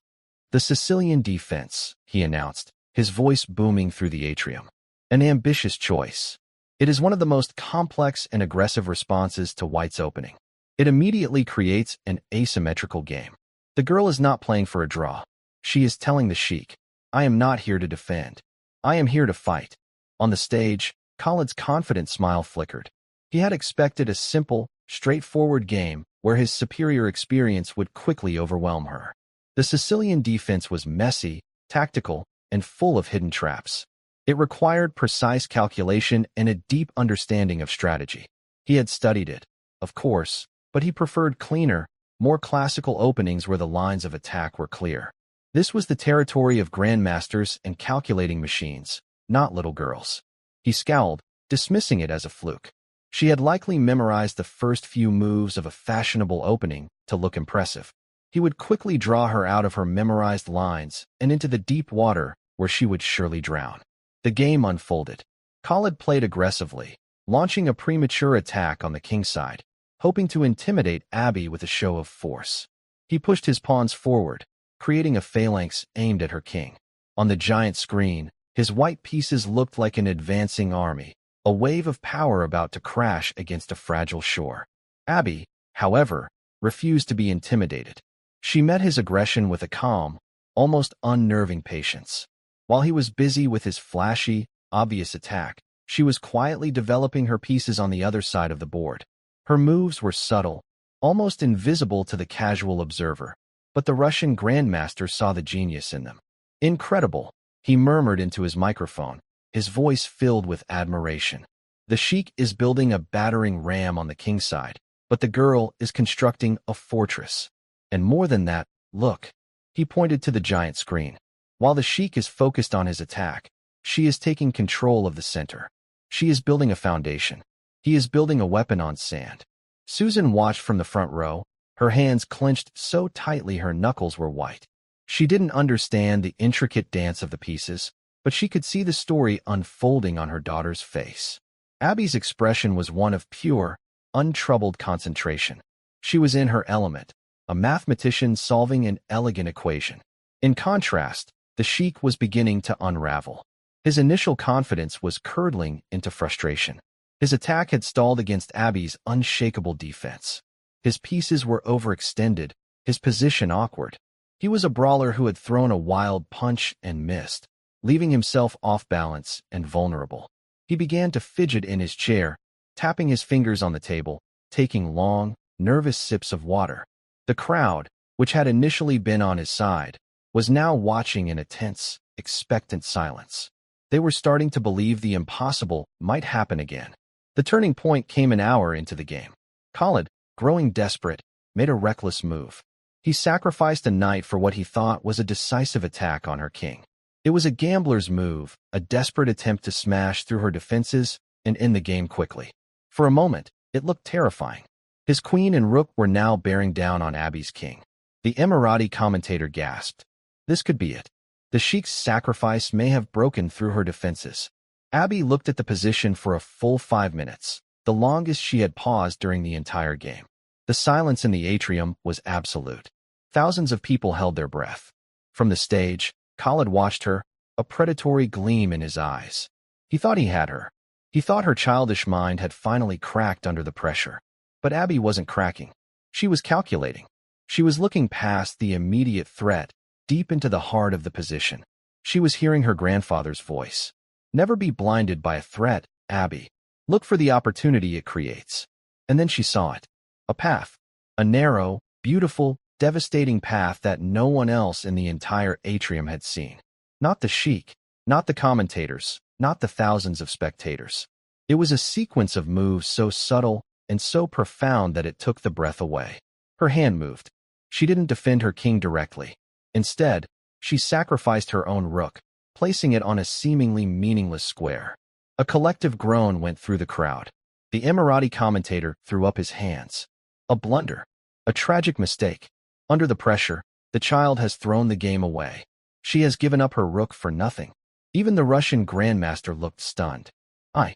"The Sicilian defense," he announced, his voice booming through the atrium. "An ambitious choice. It is one of the most complex and aggressive responses to White's opening. It immediately creates an asymmetrical game. The girl is not playing for a draw. She is telling the Sheikh, 'I am not here to defend. I am here to fight.'" On the stage, Khalid's confident smile flickered. He had expected a simple, straightforward game where his superior experience would quickly overwhelm her. The Sicilian defense was messy, tactical, and full of hidden traps. It required precise calculation and a deep understanding of strategy. He had studied it, of course, but he preferred cleaner, more classical openings where the lines of attack were clear. This was the territory of grandmasters and calculating machines, not little girls. He scowled, dismissing it as a fluke. She had likely memorized the first few moves of a fashionable opening to look impressive. He would quickly draw her out of her memorized lines and into the deep water where she would surely drown. The game unfolded. Khalid played aggressively, launching a premature attack on the king's side, hoping to intimidate Abby with a show of force. He pushed his pawns forward, creating a phalanx aimed at her king. On the giant screen, his white pieces looked like an advancing army, a wave of power about to crash against a fragile shore. Abby, however, refused to be intimidated. She met his aggression with a calm, almost unnerving patience. While he was busy with his flashy, obvious attack, she was quietly developing her pieces on the other side of the board. Her moves were subtle, almost invisible to the casual observer, but the Russian grandmaster saw the genius in them. "Incredible," he murmured into his microphone, his voice filled with admiration. "The Sheikh is building a battering ram on the king's side, but the girl is constructing a fortress. And more than that, look." He pointed to the giant screen. While the Sheikh is focused on his attack, she is taking control of the center. She is building a foundation. He is building a weapon on sand. Susan watched from the front row, Her hands clenched so tightly her knuckles were white. She didn't understand the intricate dance of the pieces, but she could see the story unfolding on her daughter's face. Abby's expression was one of pure, untroubled concentration. She was in her element, a mathematician solving an elegant equation. In contrast, the Sheikh was beginning to unravel. His initial confidence was curdling into frustration. His attack had stalled against Abby's unshakable defense. His pieces were overextended, his position awkward. He was a brawler who had thrown a wild punch and missed, leaving himself off balance and vulnerable. He began to fidget in his chair, tapping his fingers on the table, taking long, nervous sips of water. The crowd, which had initially been on his side, was now watching in a tense, expectant silence. They were starting to believe the impossible might happen again. The turning point came an hour into the game. Khalid, growing desperate, made a reckless move. He sacrificed a knight for what he thought was a decisive attack on her king. It was a gambler's move, a desperate attempt to smash through her defenses and end the game quickly. For a moment, it looked terrifying. His queen and rook were now bearing down on Abby's king. The Emirati commentator gasped. This could be it. The Sheikh's sacrifice may have broken through her defenses. Abby looked at the position for a full 5 minutes, the longest she had paused during the entire game. The silence in the atrium was absolute. Thousands of people held their breath. From the stage, Khalid watched her, a predatory gleam in his eyes. He thought he had her. He thought her childish mind had finally cracked under the pressure. But Abby wasn't cracking. She was calculating. She was looking past the immediate threat, deep into the heart of the position. She was hearing her grandfather's voice. Never be blinded by a threat, Abby. Look for the opportunity it creates. And then she saw it. A path. A narrow, beautiful, devastating path that no one else in the entire atrium had seen. Not the Sheikh, not the commentators, not the thousands of spectators. It was a sequence of moves so subtle and so profound that it took the breath away. Her hand moved. She didn't defend her king directly. Instead, she sacrificed her own rook, placing it on a seemingly meaningless square. A collective groan went through the crowd. The Emirati commentator threw up his hands. A blunder. A tragic mistake. Under the pressure, the child has thrown the game away. She has given up her rook for nothing. Even the Russian grandmaster looked stunned. I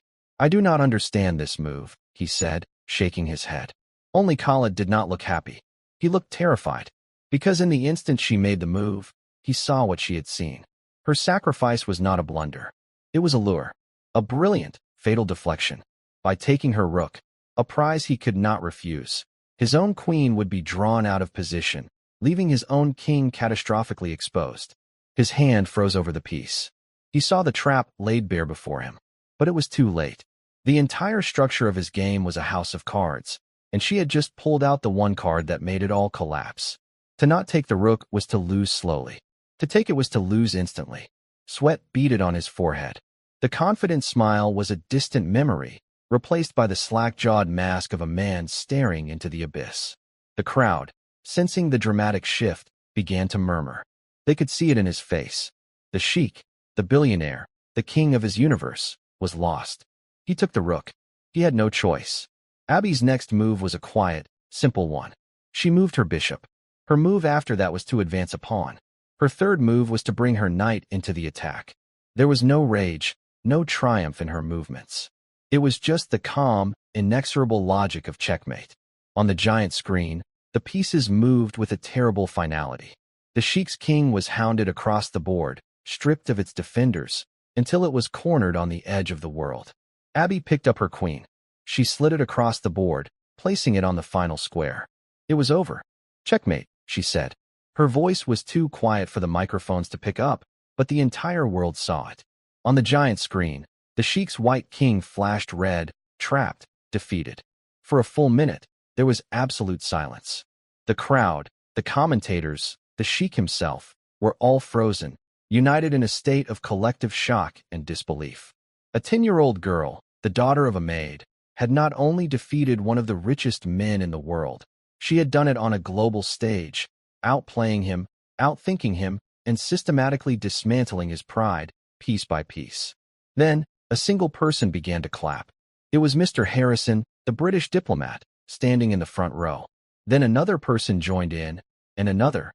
do not understand this move, he said, shaking his head. Only Khalid did not look happy. He looked terrified. Because in the instant she made the move, he saw what she had seen. Her sacrifice was not a blunder. It was a lure. A brilliant, fatal deflection. By taking her rook, a prize he could not refuse, his own queen would be drawn out of position, leaving his own king catastrophically exposed. His hand froze over the piece. He saw the trap laid bare before him. But it was too late. The entire structure of his game was a house of cards, and she had just pulled out the one card that made it all collapse. To not take the rook was to lose slowly. To take it was to lose instantly. Sweat beaded on his forehead. The confident smile was a distant memory, replaced by the slack-jawed mask of a man staring into the abyss. The crowd, sensing the dramatic shift, began to murmur. They could see it in his face. The Sheikh, the billionaire, the king of his universe, was lost. He took the rook. He had no choice. Abby's next move was a quiet, simple one. She moved her bishop. Her move after that was to advance a pawn. Her third move was to bring her knight into the attack. There was no rage, no triumph in her movements. It was just the calm, inexorable logic of checkmate. On the giant screen, the pieces moved with a terrible finality. The Sheikh's king was hounded across the board, stripped of its defenders, until it was cornered on the edge of the world. Abby picked up her queen. She slid it across the board, placing it on the final square. It was over. Checkmate, she said. Her voice was too quiet for the microphones to pick up, but the entire world saw it. On the giant screen, the Sheikh's white king flashed red, trapped, defeated. For a full minute, there was absolute silence. The crowd, the commentators, the Sheikh himself, were all frozen, united in a state of collective shock and disbelief. A 10-year-old girl, the daughter of a maid, had not only defeated one of the richest men in the world, she had done it on a global stage, outplaying him, outthinking him, and systematically dismantling his pride, piece by piece. Then, a single person began to clap. It was Mr. Harrison, the British diplomat, standing in the front row. Then another person joined in, and another,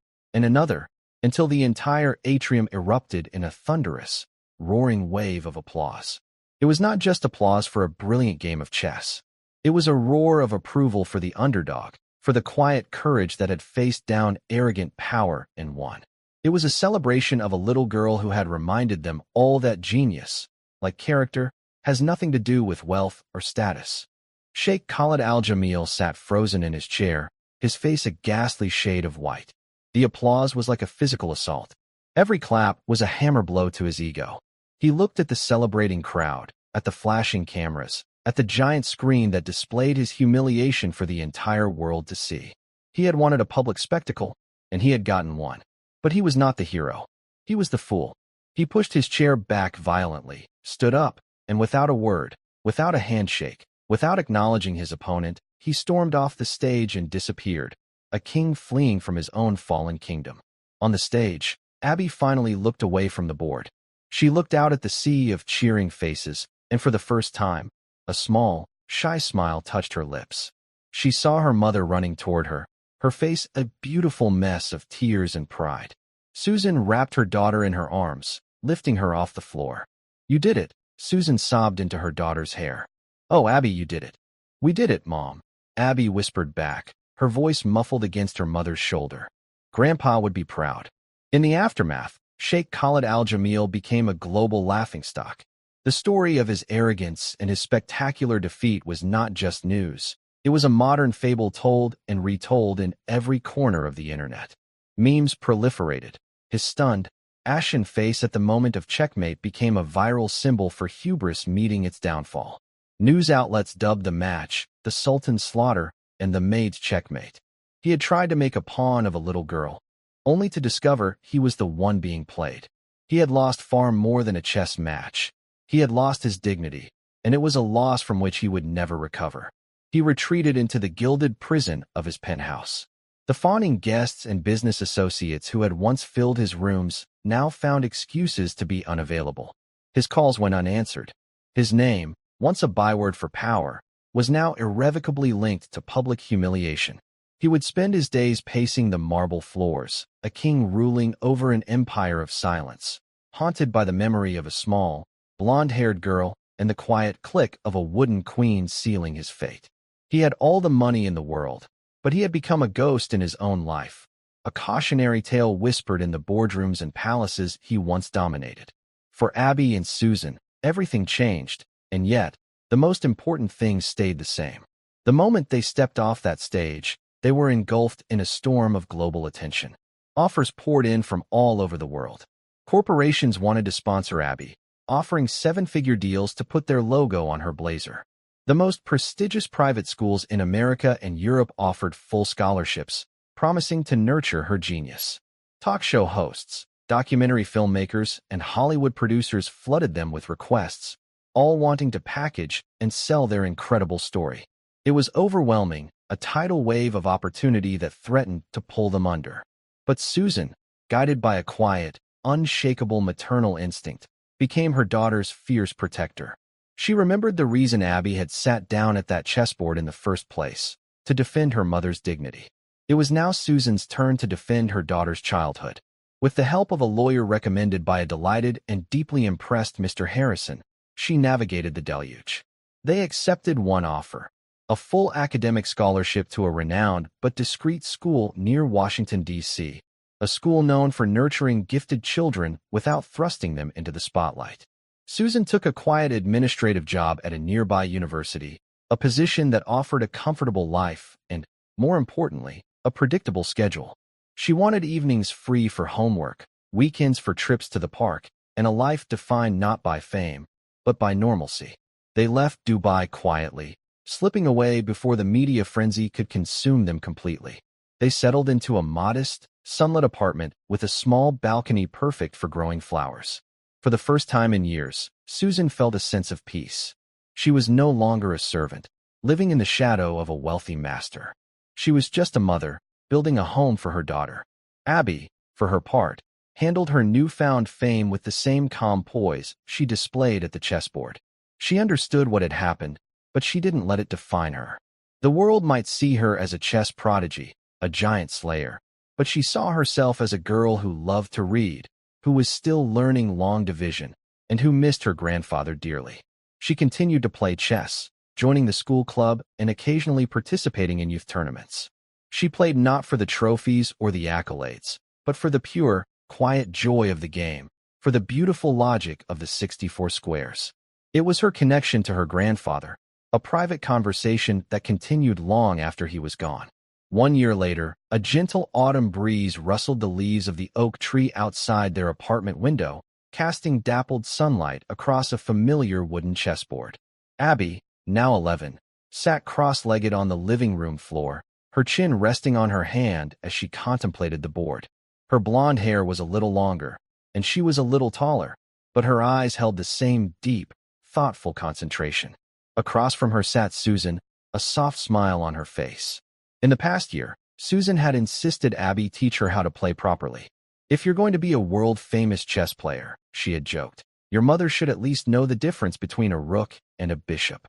until the entire atrium erupted in a thunderous, roaring wave of applause. It was not just applause for a brilliant game of chess. It was a roar of approval for the underdog, for the quiet courage that had faced down arrogant power and won. It was a celebration of a little girl who had reminded them all that genius, like character, has nothing to do with wealth or status. Sheikh Khalid Al-Jamil sat frozen in his chair, his face a ghastly shade of white. The applause was like a physical assault. Every clap was a hammer blow to his ego. He looked at the celebrating crowd, at the flashing cameras, at the giant screen that displayed his humiliation for the entire world to see. He had wanted a public spectacle, and he had gotten one. But he was not the hero. He was the fool. He pushed his chair back violently, stood up, and without a word, without a handshake, without acknowledging his opponent, he stormed off the stage and disappeared, a king fleeing from his own fallen kingdom. On the stage, Abby finally looked away from the board. She looked out at the sea of cheering faces, and for the first time, a small, shy smile touched her lips. She saw her mother running toward her, her face a beautiful mess of tears and pride. Susan wrapped her daughter in her arms, lifting her off the floor. "You did it," Susan sobbed into her daughter's hair. "Oh, Abby, you did it." "We did it, Mom," Abby whispered back, her voice muffled against her mother's shoulder. "Grandpa would be proud." In the aftermath, Sheikh Khalid Al-Jamil became a global laughingstock. The story of his arrogance and his spectacular defeat was not just news. It was a modern fable told and retold in every corner of the internet. Memes proliferated. His stunned, ashen face at the moment of checkmate became a viral symbol for hubris meeting its downfall. News outlets dubbed the match the Sultan's slaughter and the Maid's checkmate. He had tried to make a pawn of a little girl, only to discover he was the one being played. He had lost far more than a chess match. He had lost his dignity, and it was a loss from which he would never recover. He retreated into the gilded prison of his penthouse. The fawning guests and business associates who had once filled his rooms now found excuses to be unavailable. His calls went unanswered. His name, once a byword for power, was now irrevocably linked to public humiliation. He would spend his days pacing the marble floors, a king ruling over an empire of silence, haunted by the memory of a small, blonde-haired girl and the quiet click of a wooden queen sealing his fate. He had all the money in the world, but he had become a ghost in his own life, a cautionary tale whispered in the boardrooms and palaces he once dominated. For Abby and Susan, everything changed, and yet, the most important things stayed the same. The moment they stepped off that stage, they were engulfed in a storm of global attention. Offers poured in from all over the world. Corporations wanted to sponsor Abby, offering seven-figure deals to put their logo on her blazer. The most prestigious private schools in America and Europe offered full scholarships, promising to nurture her genius. Talk show hosts, documentary filmmakers, and Hollywood producers flooded them with requests, all wanting to package and sell their incredible story. It was overwhelming, a tidal wave of opportunity that threatened to pull them under. But Susan, guided by a quiet, unshakable maternal instinct, became her daughter's fierce protector. She remembered the reason Abby had sat down at that chessboard in the first place, to defend her mother's dignity. It was now Susan's turn to defend her daughter's childhood. With the help of a lawyer recommended by a delighted and deeply impressed Mr. Harrison, she navigated the deluge. They accepted one offer, a full academic scholarship to a renowned but discreet school near Washington, D.C., a school known for nurturing gifted children without thrusting them into the spotlight. Susan took a quiet administrative job at a nearby university, a position that offered a comfortable life and, more importantly, a predictable schedule. She wanted evenings free for homework, weekends for trips to the park, and a life defined not by fame, but by normalcy. They left Dubai quietly, slipping away before the media frenzy could consume them completely. They settled into a modest, sunlit apartment with a small balcony perfect for growing flowers. For the first time in years, Susan felt a sense of peace. She was no longer a servant, living in the shadow of a wealthy master. She was just a mother, building a home for her daughter. Abby, for her part, handled her newfound fame with the same calm poise she displayed at the chessboard. She understood what had happened, but she didn't let it define her. The world might see her as a chess prodigy, a giant slayer, but she saw herself as a girl who loved to read, who was still learning long division, and who missed her grandfather dearly. She continued to play chess, joining the school club and occasionally participating in youth tournaments. She played not for the trophies or the accolades, but for the pure, quiet joy of the game, for the beautiful logic of the 64 squares. It was her connection to her grandfather, a private conversation that continued long after he was gone. 1 year later, a gentle autumn breeze rustled the leaves of the oak tree outside their apartment window, casting dappled sunlight across a familiar wooden chessboard. Abby, now 11, sat cross-legged on the living room floor, her chin resting on her hand as she contemplated the board. Her blonde hair was a little longer, and she was a little taller, but her eyes held the same deep, thoughtful concentration. Across from her sat Susan, a soft smile on her face. In the past year, Susan had insisted Abby teach her how to play properly. "If you're going to be a world-famous chess player," she had joked, "your mother should at least know the difference between a rook and a bishop."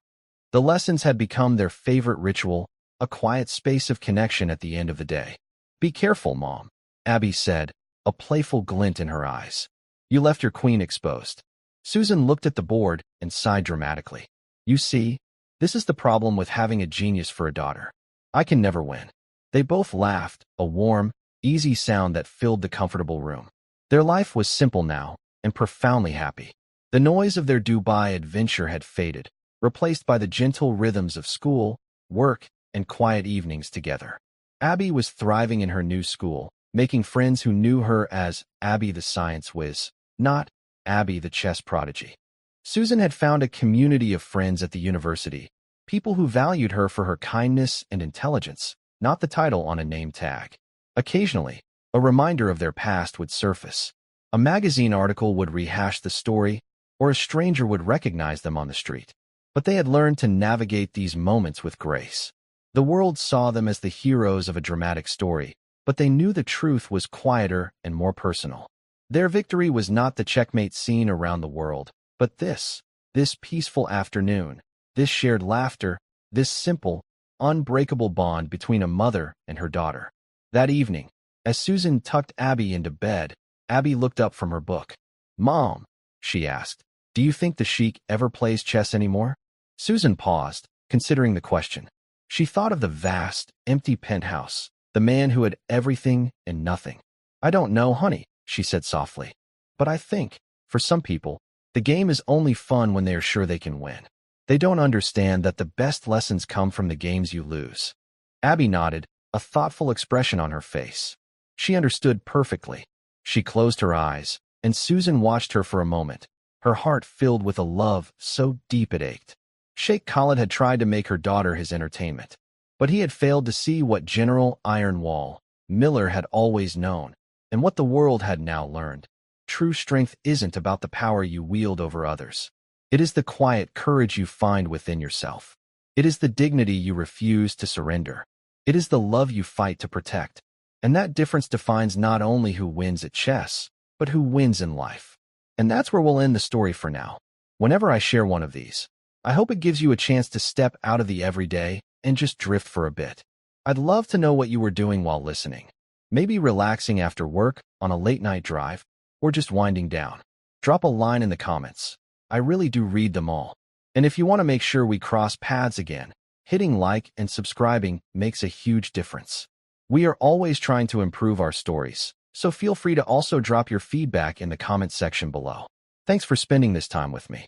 The lessons had become their favorite ritual, a quiet space of connection at the end of the day. "Be careful, Mom," Abby said, a playful glint in her eyes. "You left your queen exposed." Susan looked at the board and sighed dramatically. "You see, this is the problem with having a genius for a daughter. I can never win." They both laughed, a warm, easy sound that filled the comfortable room. Their life was simple now, and profoundly happy. The noise of their Dubai adventure had faded, replaced by the gentle rhythms of school, work, and quiet evenings together. Abby was thriving in her new school, making friends who knew her as Abby the science whiz, not Abby the chess prodigy. Susan had found a community of friends at the university, people who valued her for her kindness and intelligence, not the title on a name tag. Occasionally, a reminder of their past would surface. A magazine article would rehash the story, or a stranger would recognize them on the street. But they had learned to navigate these moments with grace. The world saw them as the heroes of a dramatic story, but they knew the truth was quieter and more personal. Their victory was not the checkmate scene around the world, but this peaceful afternoon, this shared laughter, this simple, unbreakable bond between a mother and her daughter. That evening, as Susan tucked Abby into bed, Abby looked up from her book. "Mom," she asked, "do you think the Sheikh ever plays chess anymore?" Susan paused, considering the question. She thought of the vast, empty penthouse, the man who had everything and nothing. "I don't know, honey," she said softly. "But I think, for some people, the game is only fun when they are sure they can win. They don't understand that the best lessons come from the games you lose." Abby nodded, a thoughtful expression on her face. She understood perfectly. She closed her eyes, and Susan watched her for a moment, her heart filled with a love so deep it ached. Sheikh Khalid had tried to make her daughter his entertainment, but he had failed to see what General Iron Wall Miller had always known, and what the world had now learned. True strength isn't about the power you wield over others. It is the quiet courage you find within yourself. It is the dignity you refuse to surrender. It is the love you fight to protect. And that difference defines not only who wins at chess, but who wins in life. And that's where we'll end the story for now. Whenever I share one of these, I hope it gives you a chance to step out of the everyday and just drift for a bit. I'd love to know what you were doing while listening. Maybe relaxing after work, on a late-night drive, or just winding down. Drop a line in the comments. I really do read them all. And if you want to make sure we cross paths again, hitting like and subscribing makes a huge difference. We are always trying to improve our stories, so feel free to also drop your feedback in the comment section below. Thanks for spending this time with me.